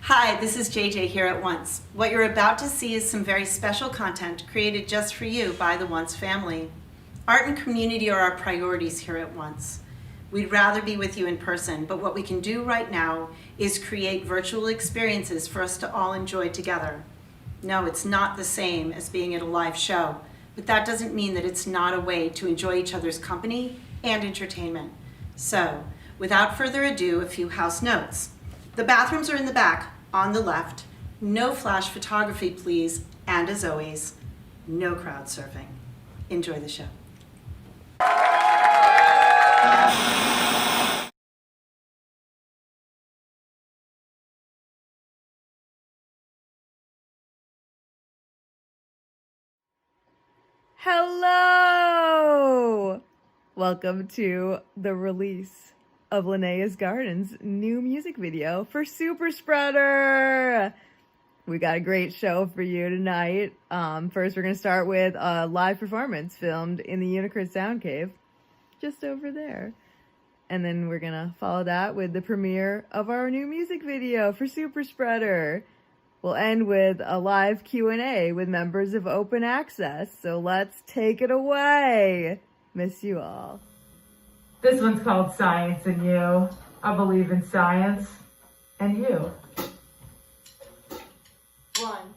Hi, this is JJ here at Once. What you're about to see is some very special content created just for you by the Once family. Art and community are our priorities here at Once. We'd rather be with you in person, but what we can do right now is create virtual experiences for us to all enjoy together. No, it's not the same as being at a live show, but that doesn't mean that it's not a way to enjoy each other's company and entertainment. So, without further ado, a few house notes. The bathrooms are in the back, on the left. No flash photography, please. And as always, no crowd surfing. Enjoy the show. Hello! Welcome to the release of Linnea's Garden's new music video for Superspreader. We got a great show for you tonight. First, we're going to start with a live performance filmed in the Unicrit Sound Cave, just over there. And then we're going to follow that with the premiere of our new music video for Superspreader. We'll end with a live Q&A with members of Open Access. So let's take it away. Miss you all. This one's called Science and You. I believe in science and you. One.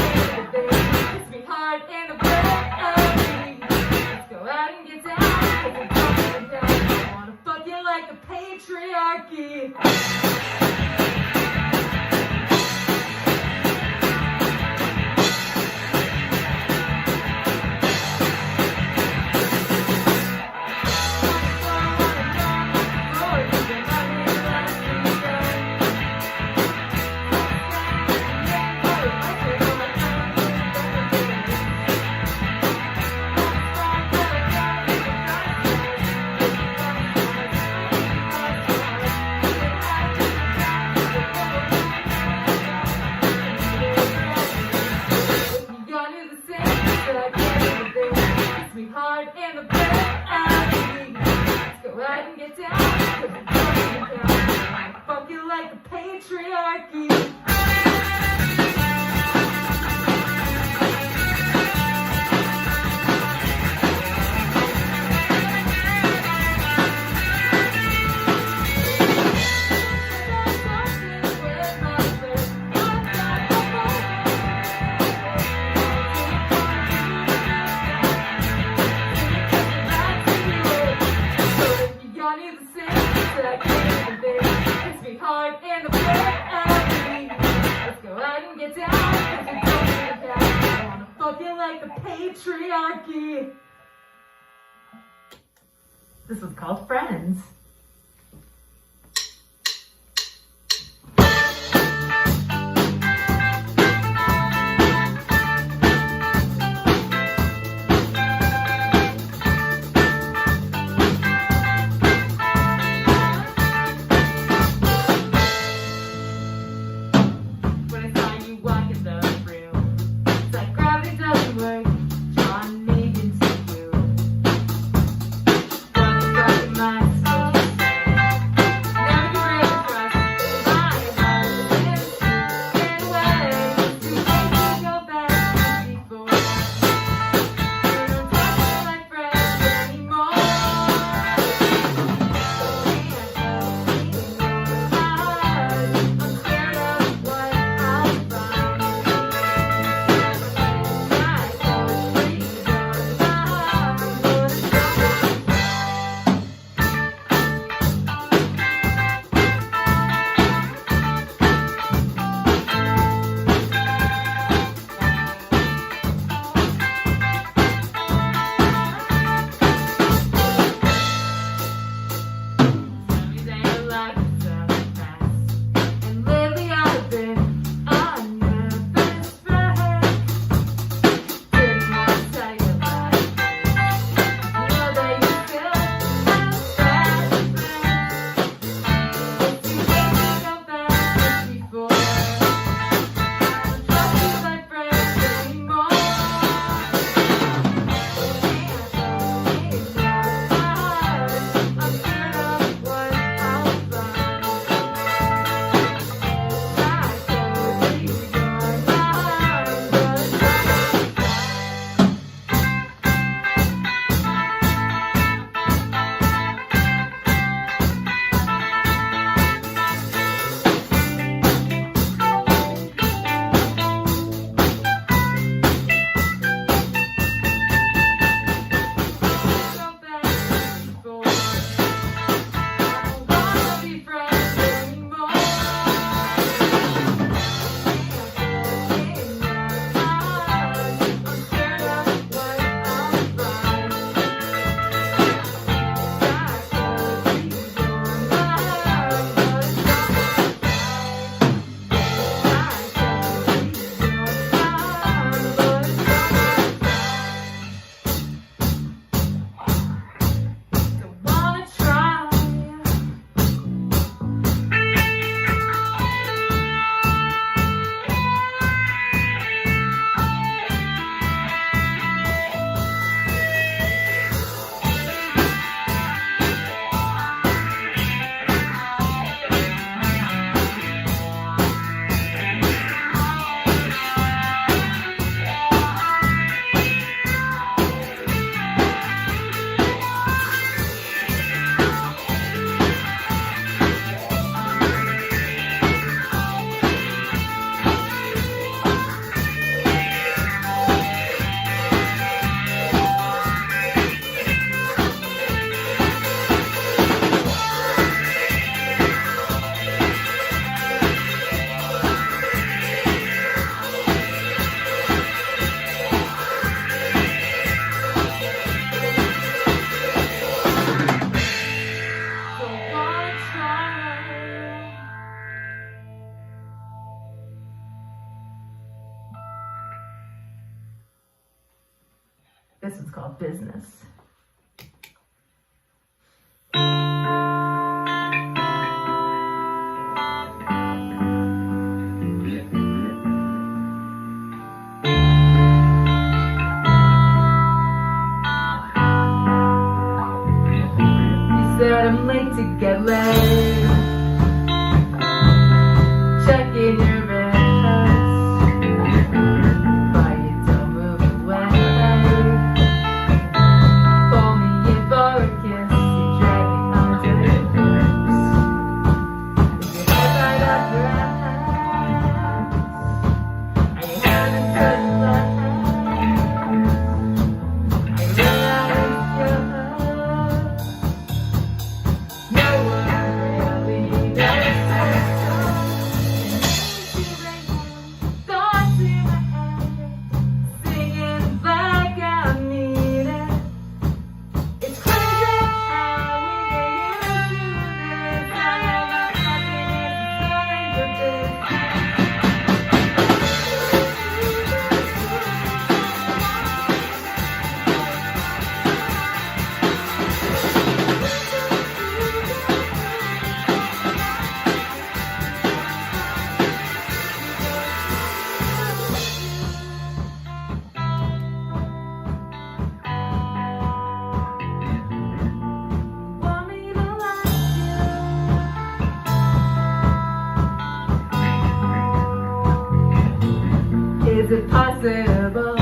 Kiss me hard in the belly. Let's go out and get down. I wanna fuck you like the patriarchy. Hard in the belly. Let's go out and get down. Fuck you like the patriarchy. Kiss me hard in the belly. Let's go out and get down. I wanna fuck you like the patriarchy. This was called Friends. My This one's called Business. Said I'm late to get laid. Checking your best, but you don't move away. Pull me in for a kiss, you drag me onto your lips. With your head right up your ass, and you haven't turned left. I realize you're no one really knows. Thoughts in my head, singing like I mean it. It's crazy how we get used to this. I know my happiness is want me to like you. Is it possible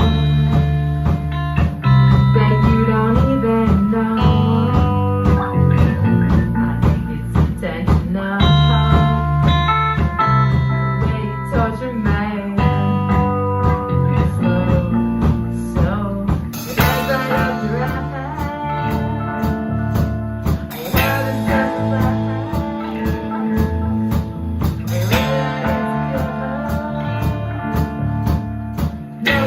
that you don't even know? I think it's intentional. The way you torture me. Slow, your eyes right up your ass. I haven't touched my hand. I realize you're no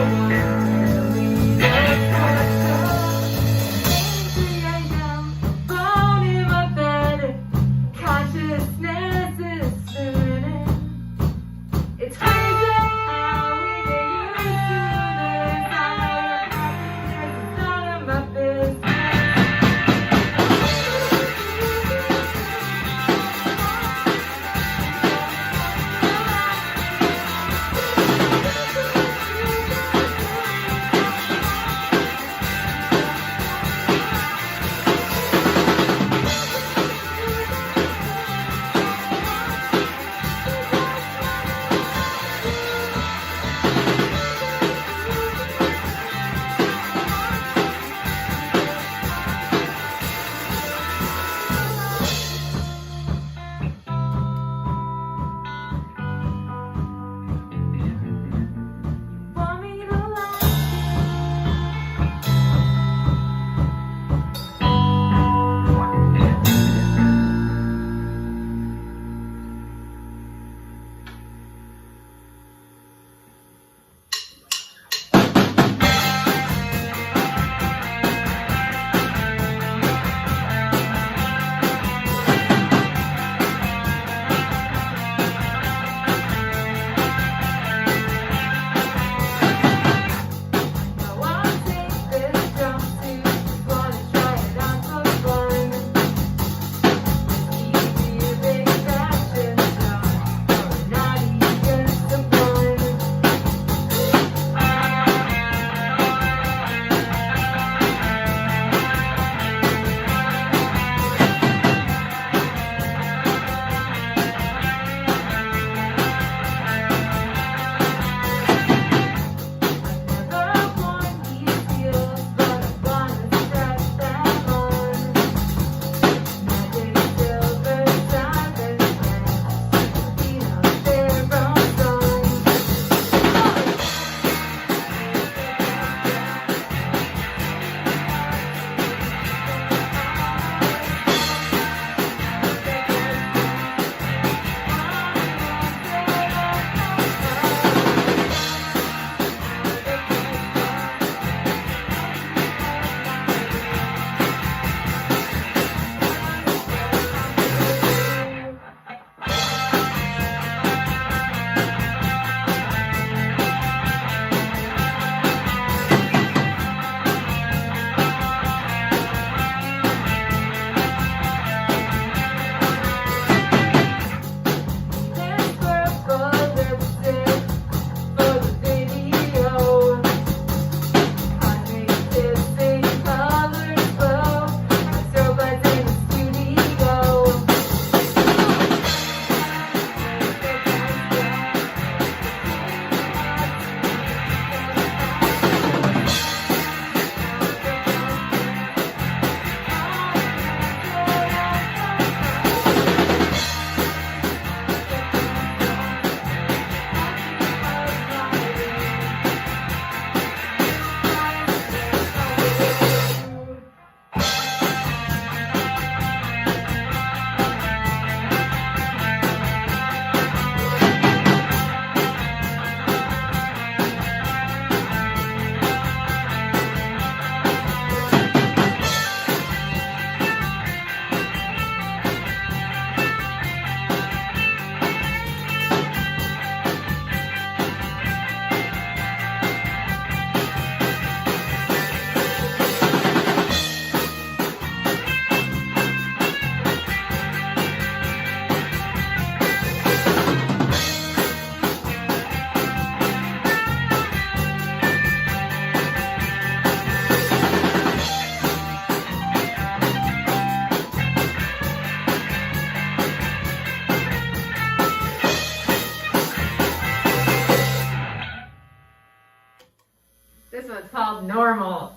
This one's called Normal.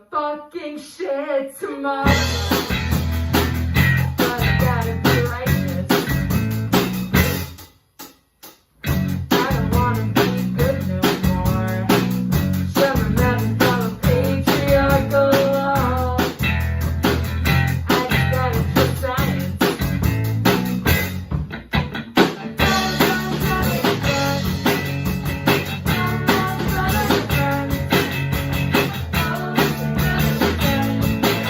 Fucking shit tomorrow. But I gotta be righteous. I don't wanna be good no more. Shove my mouth and follow patriarchal law. I just gotta trust science.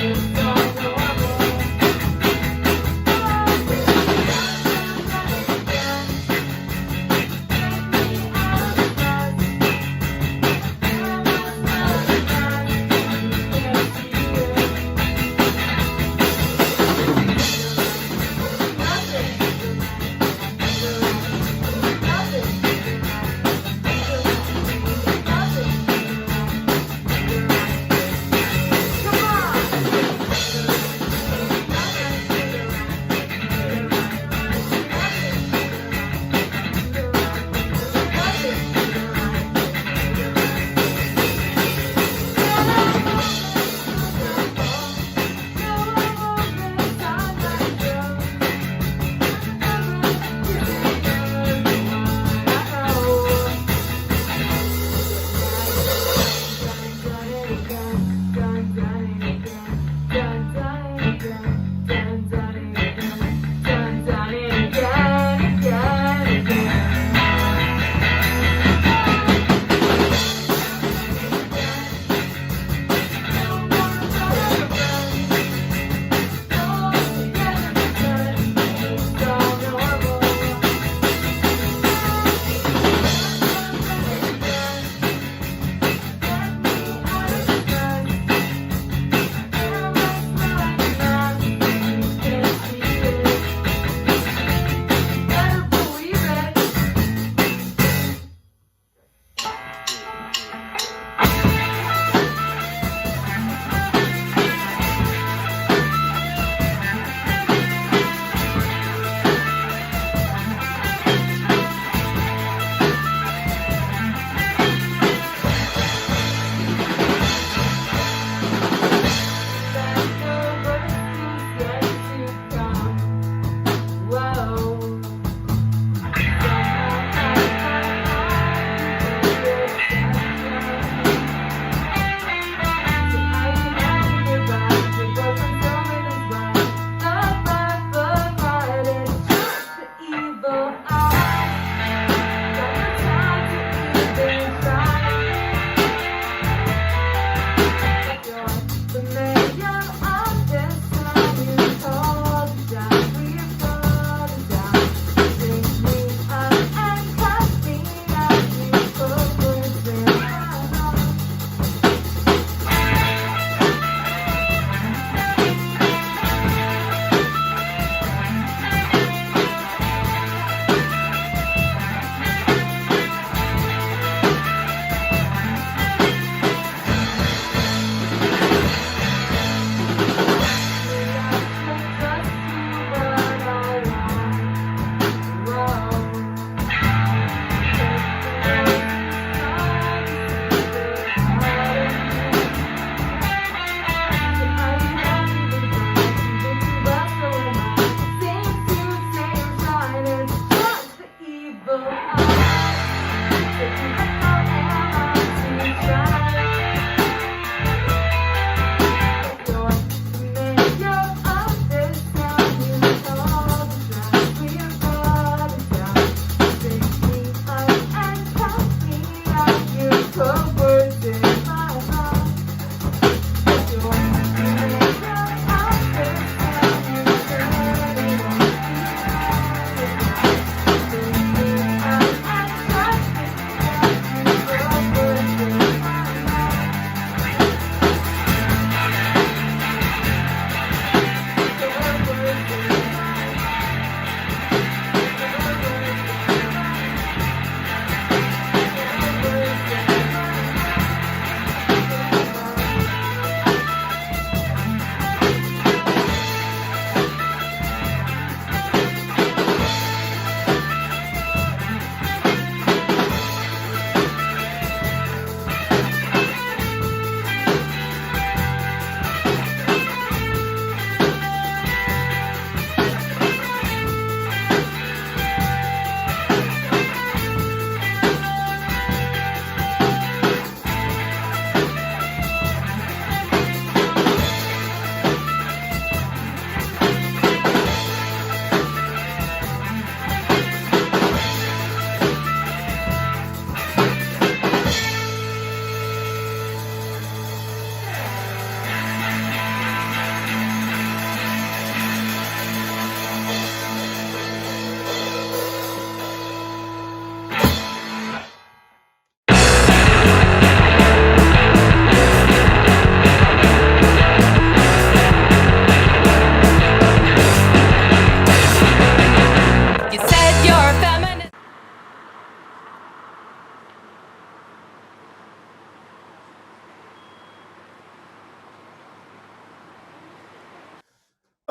It's all normal.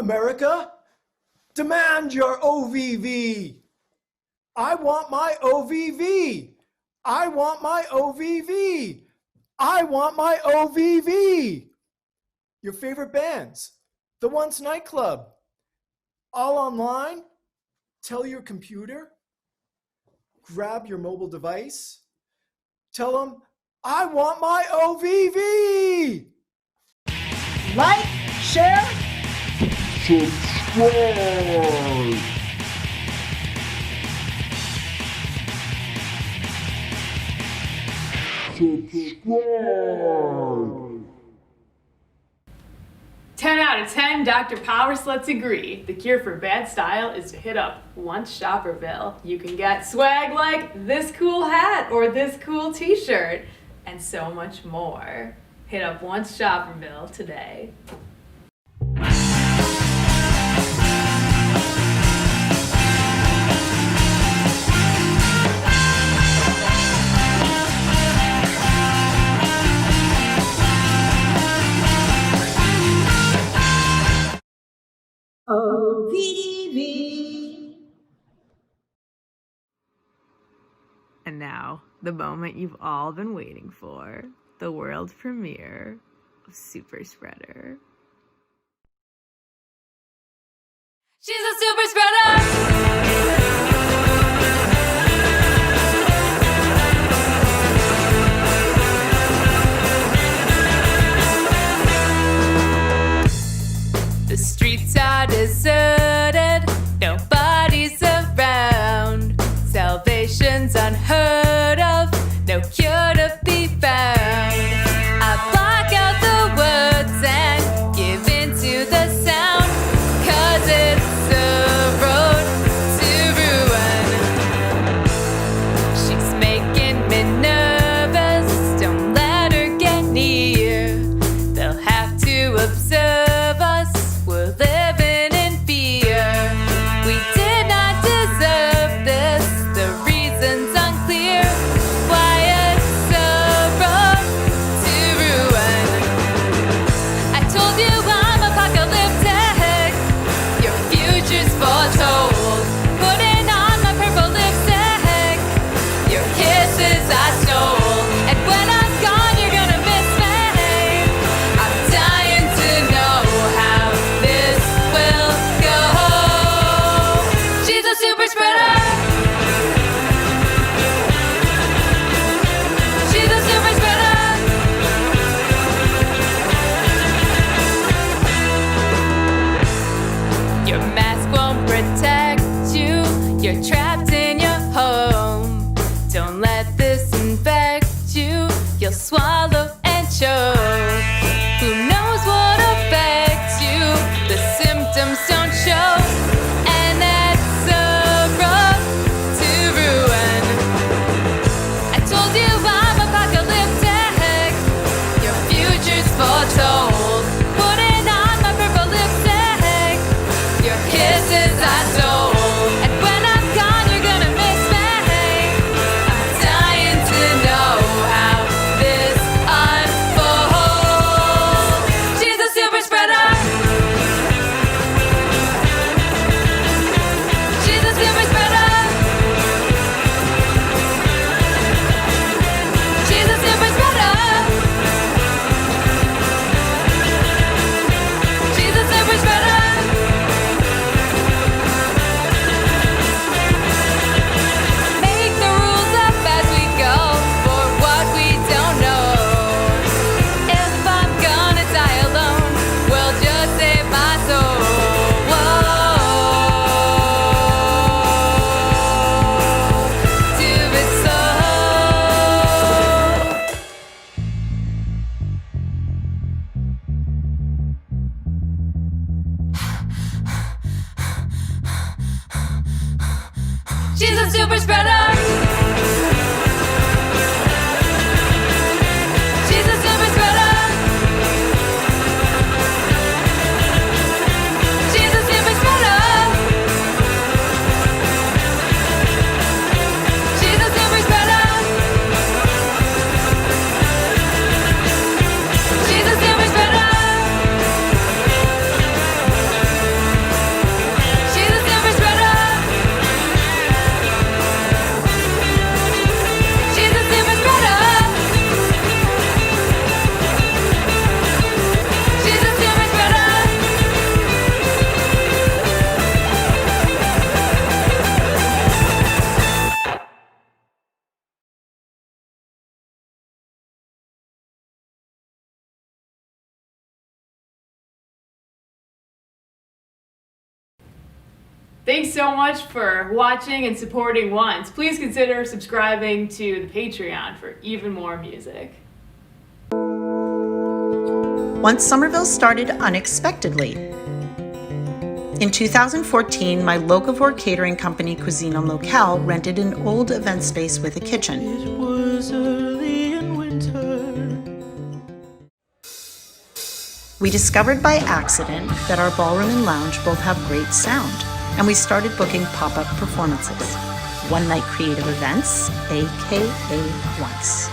America, demand your OVV. I want my OVV. I want my OVV. I want my OVV. Your favorite bands, the Once nightclub, all online. Tell your computer, grab your mobile device, tell them, I want my OVV. Like, share, Subscribe. Subscribe. 10 out of 10 Dr. Power Sluts agree. The cure for bad style is to hit up Once Shopperville. You can get swag like this cool hat or this cool t-shirt and so much more. Hit up Once Shopperville today. OVV. And now, the moment you've all been waiting for, the world premiere of Superspreader. She's a super spreader! The streets are deserted, nobody's around. Salvation's unheard of, no cure to be found. I block out the words and give in to the sound, 'cause it's a road to ruin. She's making me nervous, don't let her get near. They'll have to observe us, we're living in fear. We did not deserve this, the reason's unclear. Why it's a road to ruin. I told you I'm apocalyptic, your future's foretold. Putting on my purple lipstick, your kisses I stole. And when I'm gone, you're gonna miss me. I'm dying to know how this will go. She's a super spreader. She's a super spreader. Your mask won't protect you. You're trapped in your home. Don't let this infect you. You'll swallow and choke. Who knows what affects you? The symptoms don't show. And that's a road to ruin. I told you I'm apocalyptic, your future's foretold. Putting on my purple lipstick, your kisses I stole. And when I'm gone, you're gonna miss me. I'm dying to know how this unfolds. She's a super spreader. She's a super spreader. She's a super spreader. She's a super spreader. Make the rules up as we go for what we don't know. If I'm gonna die alone, we'll just save my soul. Whoa. Do it slow. She's a super spreader. She's a super spreader. She's a super spreader. She's a super spreader. She's a super spreader. Thanks so much for watching and supporting Once. Please consider subscribing to the Patreon for even more music. Once Somerville started unexpectedly. In 2014, my locavore catering company, Cuisine en Locale, rented an old event space with a kitchen. It was early in winter. We discovered by accident that our ballroom and lounge both have great sound, and we started booking pop-up performances. One-night creative events, aka Once.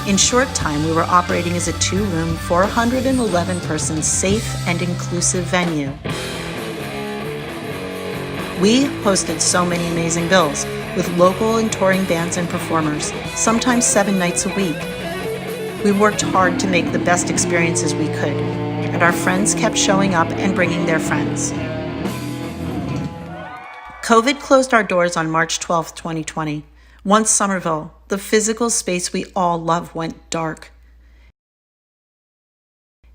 In short time, we were operating as a 2-room, 411-person safe and inclusive venue. We hosted so many amazing bills with local and touring bands and performers, sometimes 7 nights a week. We worked hard to make the best experiences we could, and our friends kept showing up and bringing their friends. COVID closed our doors on March 12, 2020. Once Somerville, the physical space we all love, went dark.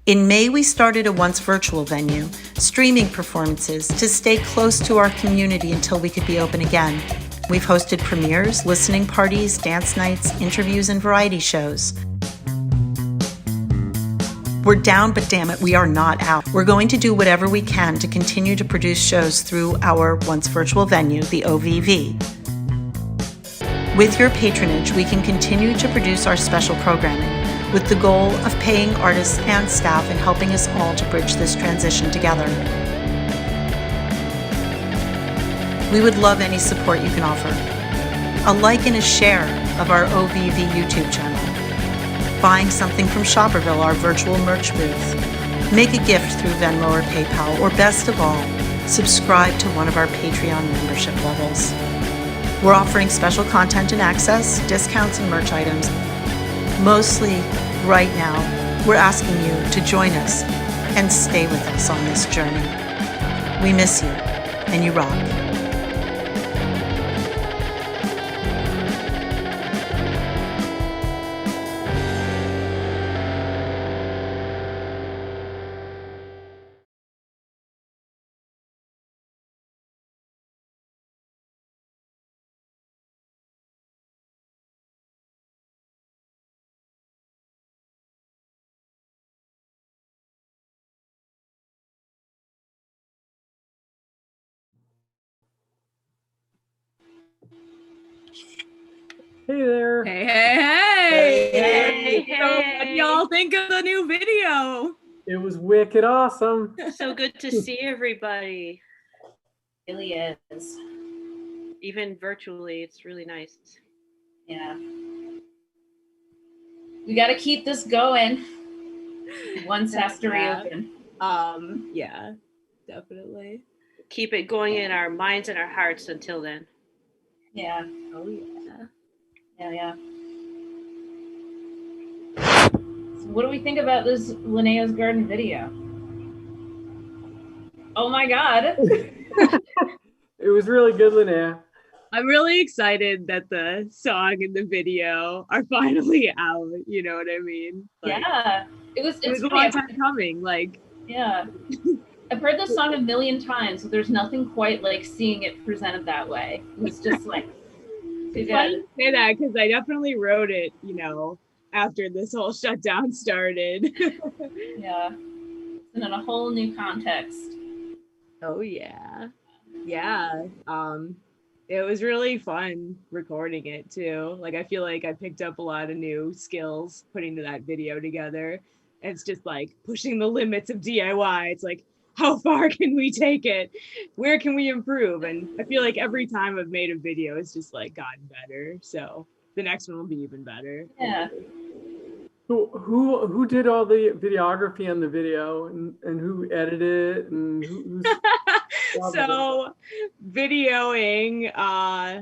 In May, we started a Once virtual venue, streaming performances to stay close to our community until we could be open again. We've hosted premieres, listening parties, dance nights, interviews, and variety shows. We're down, but damn it, we are not out. We're going to do whatever we can to continue to produce shows through our Once virtual venue, the OVV. With your patronage, we can continue to produce our special programming with the goal of paying artists and staff and helping us all to bridge this transition together. We would love any support you can offer. A like and a share of our OVV YouTube channel. Buying something from Shopperville, our virtual merch booth. Make a gift through Venmo or PayPal, or best of all, subscribe to one of our Patreon membership levels. We're offering special content and access, discounts and merch items. Mostly, right now, we're asking you to join us and stay with us on this journey. We miss you, and you rock. Hey there. Hey, hey, Hey, hey! So, what do y'all think of the new video? It was wicked awesome. So good to see everybody. It really is. Even virtually, it's really nice. Yeah. We got to keep this going. Once has to Yeah. reopen. Yeah, definitely. Keep it going in our minds and our hearts until then. Yeah. Oh yeah. Yeah. So what do we think about this Linnea's Garden video? Oh my God. It was really good, Linnea. I'm really excited that the song and the video are finally out. You know what I mean? Like, Yeah. it was It's a long time coming. Like, yeah. I've heard this song a million times, so there's nothing quite like seeing it presented that way. It's just like too it's funny good. you say that because I definitely wrote it, you know, after this whole shutdown started. Yeah. And in a whole new context. Oh yeah. Yeah. It was really fun recording it too. Like I feel like I picked up a lot of new skills putting that video together. And it's just like pushing the limits of DIY. It's like, how far can we take it? Where can we improve? And I feel like every time I've made a video, it's just like gotten better. So the next one will be even better. Yeah. Who did all the videography on the video and who edited it and who's So videoing,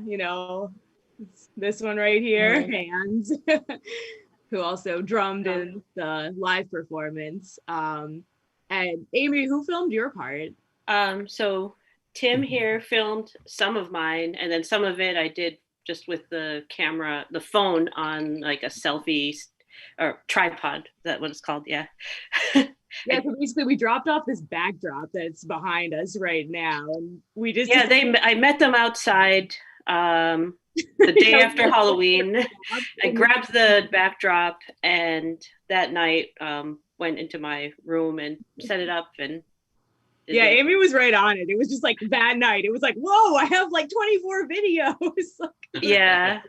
you know, this one right here, Hands, who also drummed in the live performance. And Amy, who filmed your part? So Tim here filmed some of mine, and then some of it I did just with the camera, the phone on like a selfie or tripod. Is that what it's called? Yeah. Yeah, so basically we dropped off this backdrop that's behind us right now, and we just Yeah, I met them outside the day after Halloween. I grabbed the backdrop, and that night went into my room and set it up. And yeah, Amy was right on it. It was just like that night. It was like, whoa, I have like 24 videos. Yeah.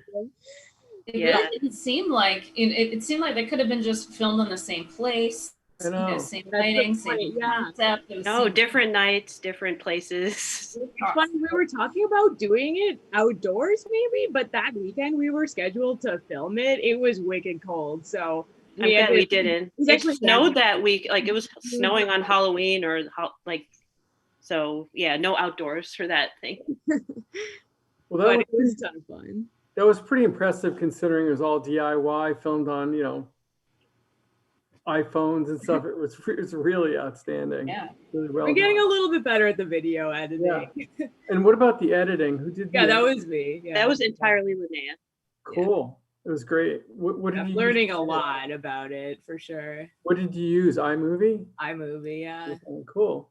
It Yeah. really didn't seem like it seemed like they could have been just filmed in the same place. I know. You know, same lighting, same concept. It was No, same- different nights, different places. It's funny, we were talking about doing it outdoors maybe, but that weekend we were scheduled to film it. It was wicked cold, so I'm glad we didn't. was It actually snowed that week. Like it was snowing on Halloween or like, so yeah, no outdoors for that thing. Well, but it was a ton of fun. that was pretty impressive considering it was all DIY, filmed on, you know, iPhones and stuff. It was really outstanding. Yeah. Really well We're getting done. a little bit better at the video editing. Yeah. And what about the editing? Who did? Yeah, the that editing? was me. Yeah. That was entirely Linnea. Cool. It was great. What did I'm you learning use? a lot about it for sure. What did you use? iMovie? iMovie, yeah. Okay, cool.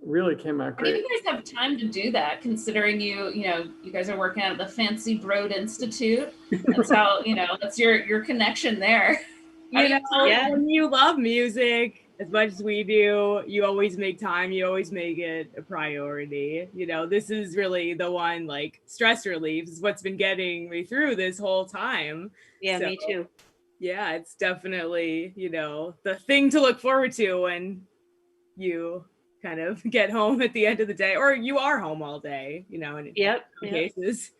Really came out How do great. you guys have time to do that, considering you know, you guys are working at the Fancy Broad Institute? That's how, you know, that's your connection there. You know, Yeah. when you love music as much as we do, you always make time, you always make it a priority. You know, this is really the one, like, stress relief is what's been getting me through this whole time. Yeah, So, me too. yeah, it's definitely, you know, the thing to look forward to when you kind of get home at the end of the day, or you are home all day, you know, in Yep. some cases.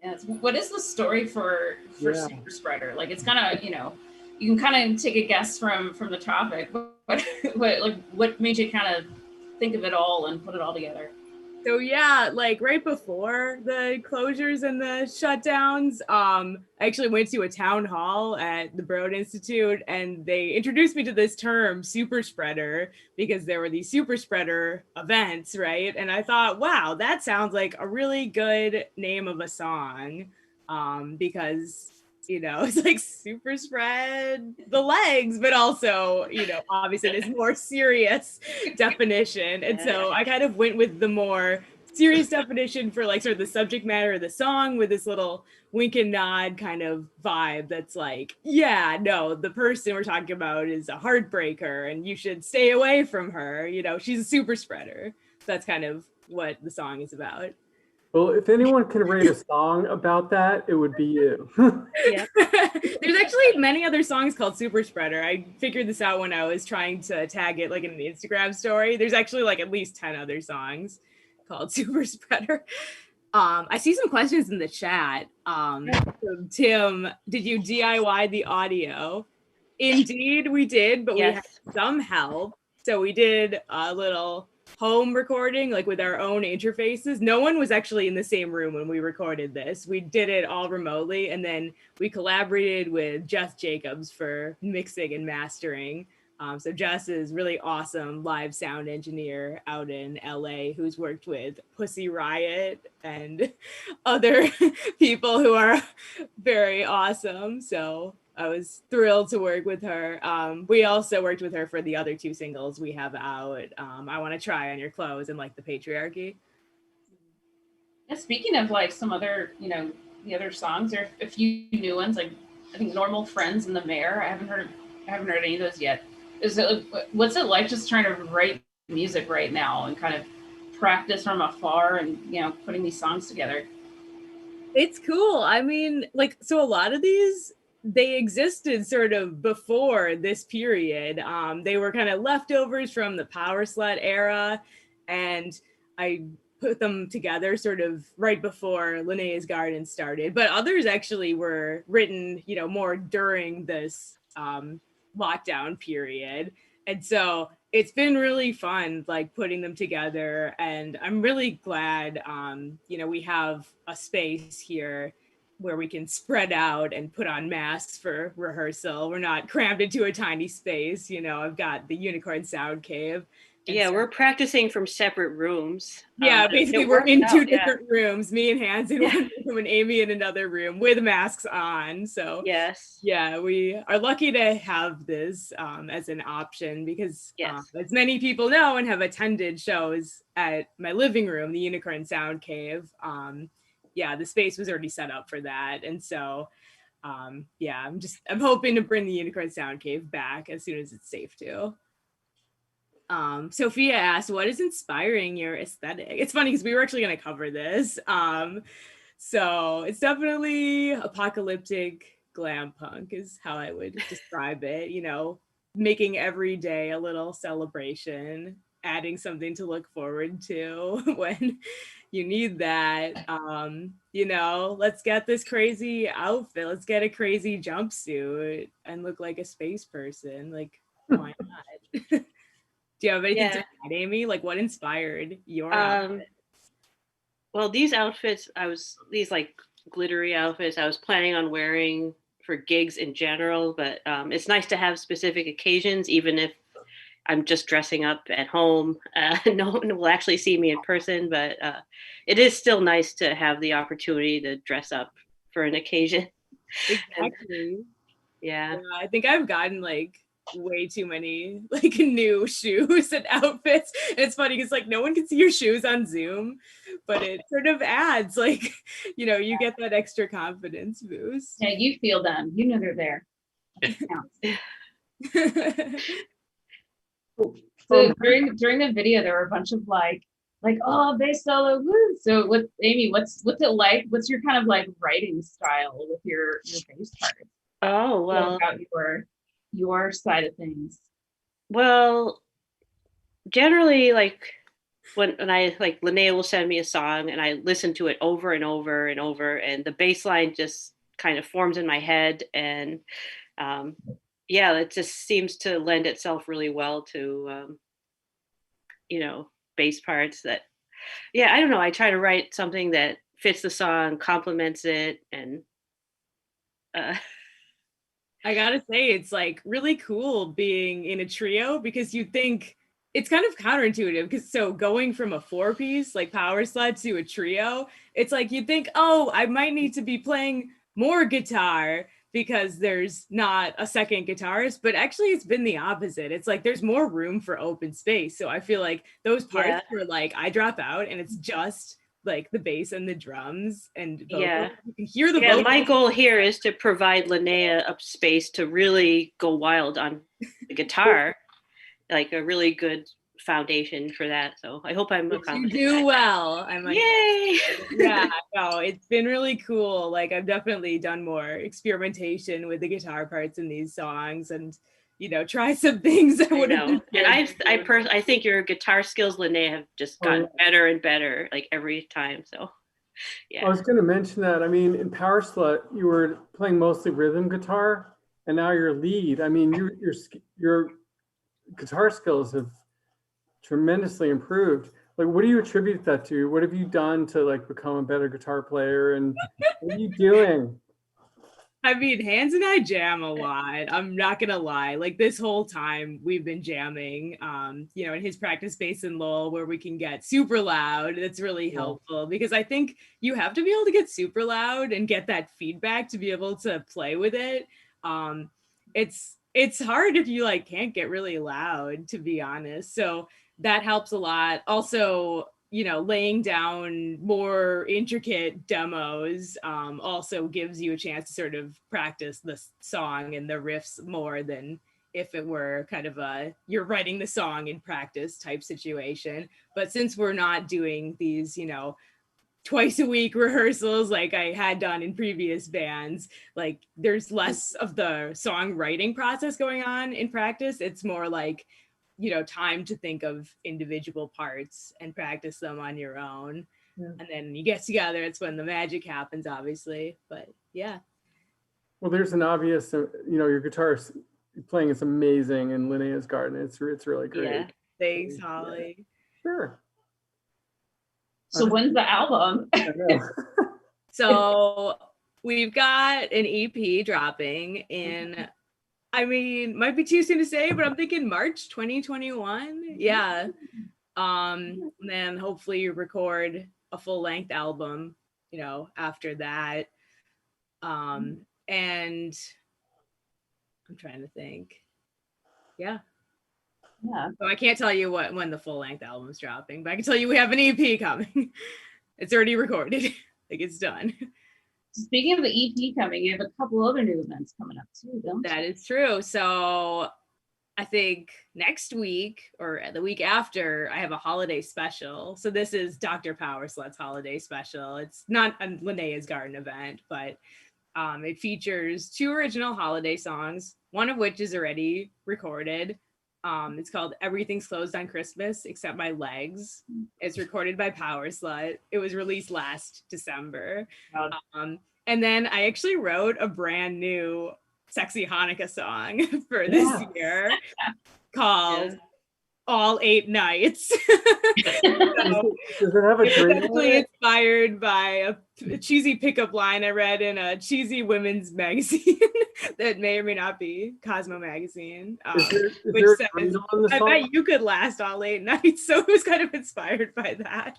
Yes. What is the story for Yeah. Superspreader? Like, it's kind of, you know, you can kind of take a guess from the topic. What made you kind of think of it all and put it all together? So yeah, like right before the closures and the shutdowns, I actually went to a town hall at the Broad Institute, and they introduced me to this term, Superspreader, because there were these Superspreader events, right? And I thought, wow, that sounds like a really good name of a song, because, you know, it's like super spread the legs, but also, you know, obviously this more serious definition. And so I kind of went with the more serious definition for like sort of the subject matter of the song, with this little wink and nod kind of vibe that's like, yeah, no, the person we're talking about is a heartbreaker and you should stay away from her. You know, she's a super spreader. So that's kind of what the song is about. Well, if anyone can write a song about that, it would be you. Yeah. There's actually many other songs called Superspreader. I figured this out when I was trying to tag it like in an Instagram story. There's actually like at least 10 other songs called Superspreader. I see some questions in the chat. So Tim, did you DIY the audio? Indeed, we did, but we had some help. So we did a little home recording, like with our own interfaces. No one was actually in the same room when we recorded this. We did it all remotely, and then we collaborated with Jess Jacobs for mixing and mastering. So Jess is really awesome live sound engineer out in LA who's worked with Pussy Riot and other people who are very awesome. So I was thrilled to work with her. We also worked with her for the other two singles we have out. I Want to Try On Your Clothes and like The Patriarchy. Yeah, speaking of like some other, you know, the other songs, there are a few new ones, like I think Normal Friends and The Mayor. I haven't heard any of those yet. What's it like just trying to write music right now and kind of practice from afar and, you know, putting these songs together? It's cool. I mean, like, so a lot of these, they existed sort of before this period. They were kind of leftovers from the Power Slut era, and I put them together sort of right before Linnea's Garden started. But others actually were written, you know, more during this lockdown period. And so it's been really fun, like putting them together. And I'm really glad, you know, we have a space here where we can spread out and put on masks for rehearsal. We're not crammed into a tiny space. You know, I've got the Unicorn Sound Cave and Yeah, stuff. we're practicing from separate rooms. Yeah, But basically it we're worked in two out, yeah. different rooms, me and Hans in Yeah. one room and Amy in another room with masks on. So Yes. yeah, we are lucky to have this as an option because Yes. as many people know and have attended shows at my living room, the Unicorn Sound Cave, yeah, the space was already set up for that. And so yeah, I'm hoping to bring the Unicorn Sound Cave back as soon as it's safe to. Sophia asked, what is inspiring your aesthetic? It's funny because we were actually going to cover this. So it's definitely apocalyptic glam punk is how I would describe it, you know, making every day a little celebration, adding something to look forward to when you need that. You know, let's get this crazy outfit, let's get a crazy jumpsuit and look like a space person. Like, why not? Do you have anything to add, Amy? Like, what inspired your outfit? Well, these outfits, these like glittery outfits, I was planning on wearing for gigs in general, but it's nice to have specific occasions, even if I'm just dressing up at home. No one will actually see me in person, but it is still nice to have the opportunity to dress up for an occasion. Exactly. Yeah. I think I've gotten like way too many like new shoes and outfits. And it's funny because like no one can see your shoes on Zoom, but it sort of adds like, you know, you get that extra confidence boost. Yeah, you feel them. You know they're there. So during the video, there were a bunch of like oh, bass solo, woo. So what, Amy? What's it like? What's your kind of like writing style with your bass part? Oh well, about your side of things. Well, generally, like when I like Linnea will send me a song and I listen to it over and over and over, and the bass line just kind of forms in my head, and yeah, it just seems to lend itself really well to you know, bass parts that, yeah, I don't know, I try to write something that fits the song, complements it, and I gotta say, it's like really cool being in a trio because you think it's kind of counterintuitive because so going from a 4-piece like power slide to a trio, it's like you think, oh, I might need to be playing more guitar because there's not a second guitarist, but actually it's been the opposite. It's like there's more room for open space. So I feel like those parts where like I drop out and it's just like the bass and the drums and vocals. Yeah, you can hear the vocals. My goal here is to provide Linnea a space to really go wild on the guitar, like a really good foundation for that. So I hope I'm accomplishing You do that. well. I'm like, yay! Yeah, no, it's been really cool. Like I've definitely done more experimentation with the guitar parts in these songs, and you know, try some things that would have been. And I think your guitar skills, Linnea, have just gotten better and better like every time. So yeah. I was going to mention that. I mean, in Power Slut, you were playing mostly rhythm guitar, and now you're lead. I mean, your guitar skills have tremendously improved. Like, what do you attribute that to? What have you done to like become a better guitar player? And what are you doing? I mean, Hans and I jam a lot. I'm not gonna lie. Like this whole time we've been jamming, you know, in his practice space in Lowell where we can get super loud. That's really helpful because I think you have to be able to get super loud and get that feedback to be able to play with it. It's hard if you like can't get really loud, to be honest. So that helps a lot. Also, you know, laying down more intricate demos also gives you a chance to sort of practice the song and the riffs more than if it were kind of a you're writing the song in practice type situation. But since we're not doing these, you know, twice a week rehearsals like I had done in previous bands, like there's less of the songwriting process going on in practice. It's more like, you know, time to think of individual parts and practice them on your own. And then you get together, it's when the magic happens, obviously. But yeah. Well, there's an obvious, you know, your guitar playing is amazing in Linnea's Garden. It's really great. Yeah. Thanks, Holly. Yeah. Sure. So when's the album? So we've got an EP dropping in I mean, might be too soon to say, but I'm thinking March 2021. Yeah. And then hopefully you record a full length album, after that. And I'm trying to think. Yeah. Yeah. So I can't tell you when the full length album's dropping, but I can tell you we have an EP coming. It's already recorded. Like it's done. Speaking of the EP coming, you have a couple other new events coming up too, don't you? That is true. So I think next week or the week after, I have a holiday special. So this is Dr. Power Slut's holiday special. It's not a Linnea's Garden event, but it features 2 original holiday songs, one of which is already recorded. It's called Everything's Closed on Christmas Except My Legs. It's recorded by Power Slut. It was released last December. And then I actually wrote a brand new sexy Hanukkah song for this year called All 8 Nights. Does it have a it's dream? actually inspired by a cheesy pickup line I read in a cheesy women's magazine that may or may not be Cosmo magazine, which says, I bet you could last all 8 nights. So it was kind of inspired by that.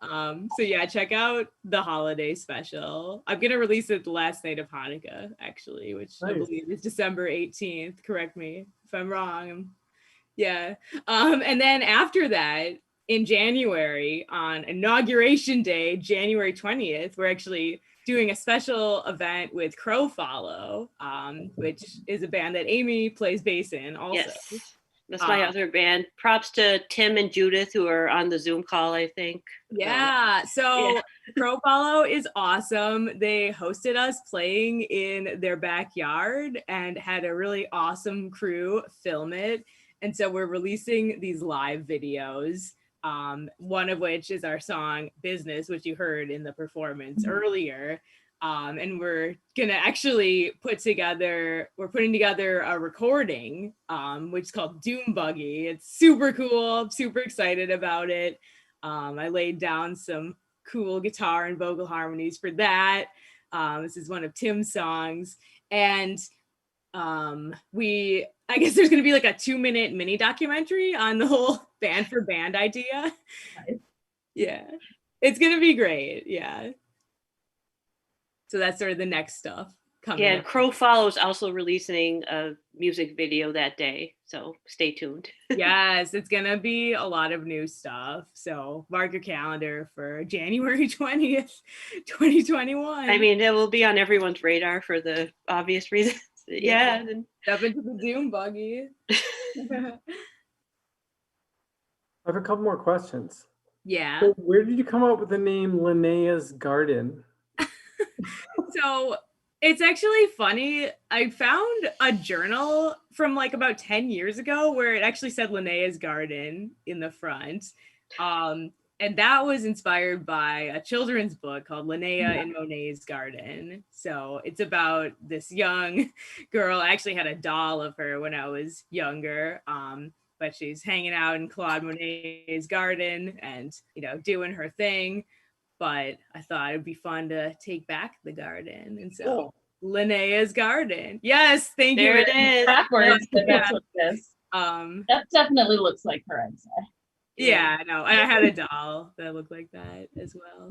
So yeah, check out the holiday special. I'm gonna release it the last night of Hanukkah, actually, which I believe is December 18th. Correct me if I'm wrong. Yeah. And then after that, in January, on Inauguration Day, January 20th, we're actually doing a special event with Crow Follow, which is a band that Amy plays bass in also. Yes, that's my other band. Props to Tim and Judith who are on the Zoom call, I think. Yeah, so Crow Follow is awesome. They hosted us playing in their backyard and had a really awesome crew film it. And so we're releasing these live videos, one of which is our song Business, which you heard in the performance earlier. And we're gonna actually putting together a recording, which is called Doom Buggy. It's super cool. I'm super excited about it. I laid down some cool guitar and vocal harmonies for that. This is one of Tim's songs. And I guess there's going to be like a 2-minute mini documentary on the whole band for band idea. Nice. Yeah, it's going to be great. Yeah. So that's sort of the next stuff coming. Yeah, up. Crow Follow's also releasing a music video that day, so stay tuned. Yes, it's going to be a lot of new stuff. So mark your calendar for January 20th, 2021. I mean, it will be on everyone's radar for the obvious reasons. Yeah. Step into the Doom Buggy. I have a couple more questions. Yeah. So where did you come up with the name Linnea's Garden? So it's actually funny. I found a journal from like about 10 years ago where it actually said Linnea's Garden in the front. And that was inspired by a children's book called Linnea in Monet's Garden. So it's about this young girl. I actually had a doll of her when I was younger. But she's hanging out in Claude Monet's garden and, doing her thing. But I thought it'd be fun to take back the garden. And so Linnea's Garden. Yes, thank you. There it is. Backwards, but that's what it is. That definitely looks like her, I'd say. Yeah, I know. I had a doll that looked like that as well.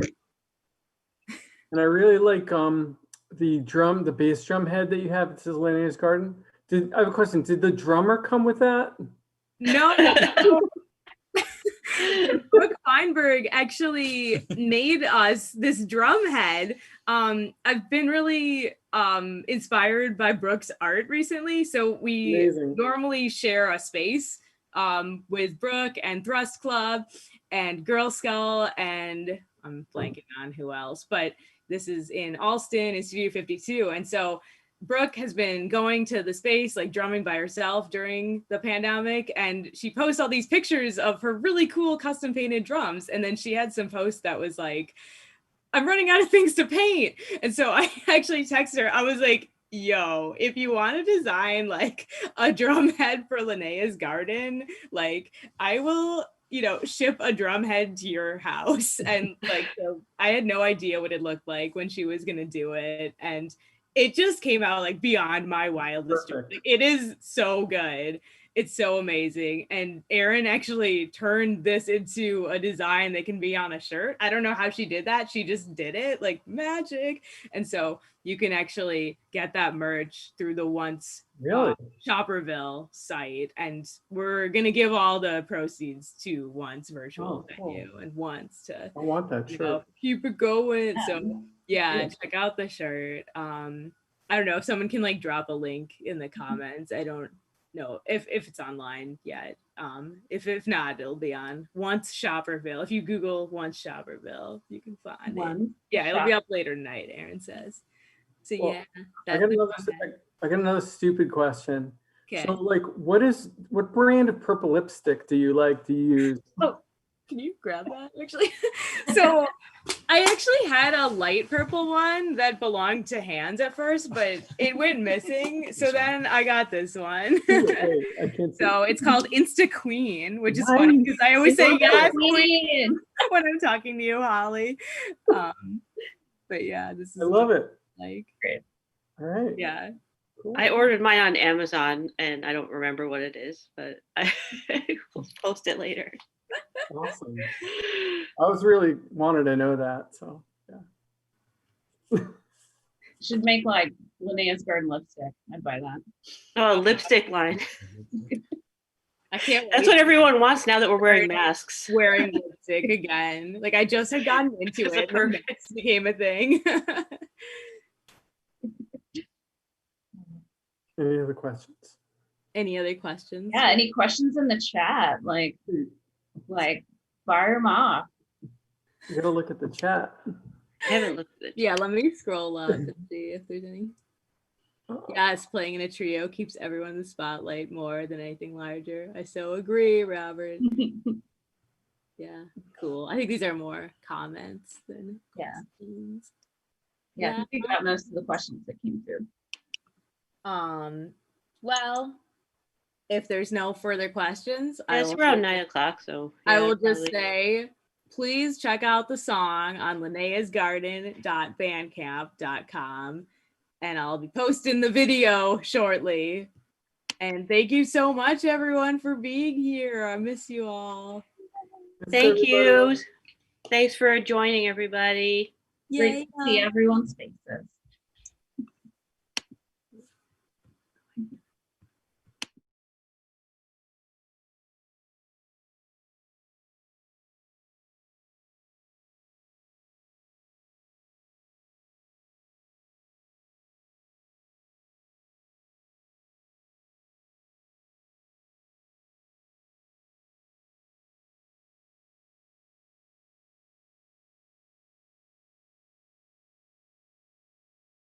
And I really like the bass drum head that you have. It says Linnea's Garden. I have a question. Did the drummer come with that? No. Brooke Feinberg actually made us this drum head. I've been really inspired by Brooke's art recently. So we normally share a space with Brooke and Thrust Club and Girl Skull, and I'm blanking on who else, but this is in Alston in Studio 52. And so Brooke has been going to the space, like drumming by herself during the pandemic, and she posts all these pictures of her really cool custom painted drums. And then she had some post that was like, I'm running out of things to paint. And so I actually texted her. I was like, yo, if you want to design like a drum head for Linnea's Garden, like I will, ship a drum head to your house. And like, so I had no idea what it looked like when she was going to do it. And it just came out like beyond my wildest dreams. Perfect. Like, it is so good. It's so amazing. And Erin actually turned this into a design that can be on a shirt. I don't know how she did that. She just did it like magic. And so you can actually get that merch through the Once Really? Shopperville site. And we're going to give all the proceeds to Once Virtual Oh, cool. Venue and Once to I want that shirt. keep it going. So yeah, Yeah. check out the shirt. I don't know if someone can like drop a link in the comments. I don't know if it's online yet. If not, it'll be on Once Shopperville. If you Google Once Shopperville, you can find it. Yeah, it'll be up later tonight, Erin says. So Well, yeah, I got another stupid question. okay. So like, what brand of purple lipstick do you like to use? Oh, can you grab that actually? So I actually had a light purple one that belonged to Hands at first, but it went missing. So then I got this one. Wait, I can't see. So it's called Insta Queen, which is funny because I always say yes queen when I'm talking to you, Holly. But yeah, this is I love it. like Great. All right. yeah. Cool. I ordered mine on Amazon and I don't remember what it is, but I will post it later. Awesome. I was really wanted to know that. So yeah. Should make like Linnea's Garden lipstick. I'd buy that. Oh, lipstick line. I can't wait. That's what everyone wants now that we're wearing masks. Wearing lipstick again. Like I just had gotten into It's a it. Where perfect- masks became a thing. Any other questions? Any other questions? Yeah. Any questions in the chat? Like fire them off. You gotta look at the chat. I haven't looked at it. Yeah, let me scroll up and see if there's any. Yes, playing in a trio keeps everyone in the spotlight more than anything larger. I so agree, Robert. Yeah, cool. I think these are more comments than questions. Yeah, I think we got most of the questions that came through. Well, if there's no further questions, It's around 9 o'clock, so I yeah, will just probably. say, please check out the song on linneasgarden.bandcamp.com, and I'll be posting the video shortly. And thank you so much, everyone, for being here. I miss you all. Thank you. Thanks for joining, everybody. Great to see everyone's faces.